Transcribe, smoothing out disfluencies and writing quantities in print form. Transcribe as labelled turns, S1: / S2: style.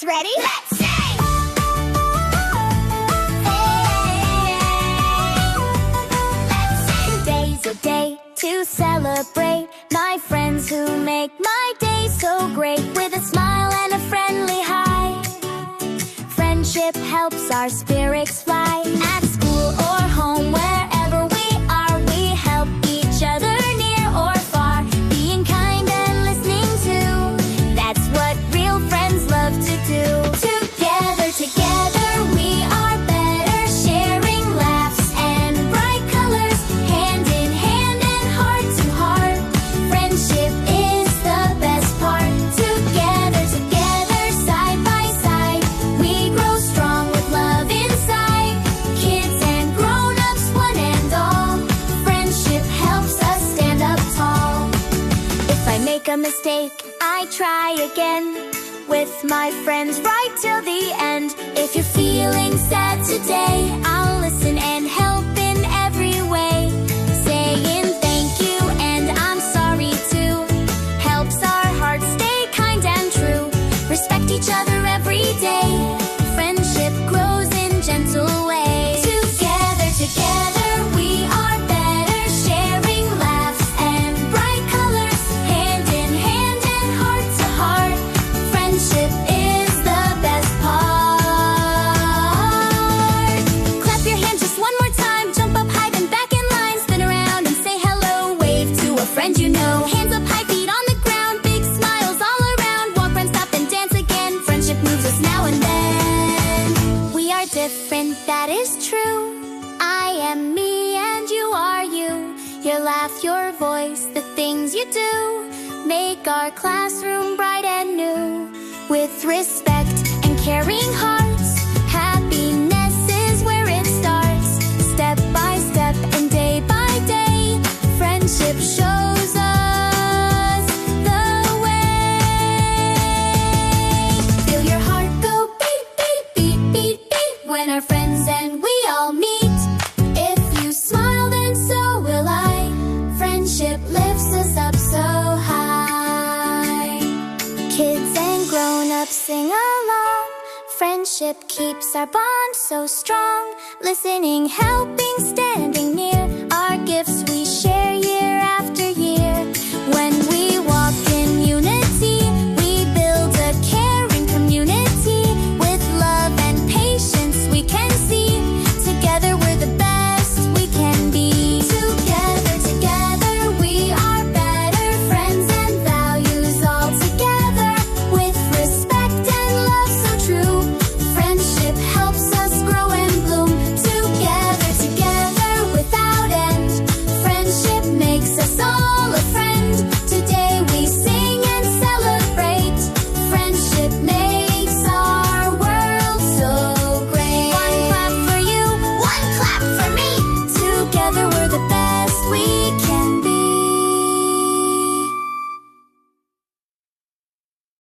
S1: Ready? Let's sing! Let's sing! Today's a day to celebrate my friends who make my day so great. With a smile and a friendly hi, friendship helps our spirits fly. At school or home, wherever we are, we help each other near or far. Being kind and listening too, that's what real friends love to do. Together we are better, sharing laughs and bright colors, hand in hand and heart to heart. Friendship is the best part. Together, side by side, we grow strong with love inside. Kids and grown-ups, one and all, friendship helps us stand up tall. If I make a mistake, I try again with my friends right till the end. If you're feeling sad today, I'll listen and help in every way. Saying thank you and I'm sorry too helps our hearts stay kind and true. Respect each other every day. Friendship grows in gentle ways. Together we are better, sharing laughs and bright colors, hand in hand and heart to heart. Friendship is the best part. Clap your hands just one more time. Jump up high, then back in line. Spin around and say hello. Wave to a friend you know. Hands up high, feet on the ground. Big smiles all around. Walk, run, stop, and dance again. Friendship moves us now and then. We are different, that is true. I am me and you are you. Your laugh, your voice, the things you do make our classroom bright and new. With respect and caring hearts, happiness is where it starts. Step by step and day by day, friendship shows us the way. Feel your heart go beat, beat, beat, beat, beat when our friends and we all meet. If you smile, then so will I. Friendship lifts us up so high. Kids and grown-ups sing along. Friendship keeps our bond so strong. Listening, helping, standing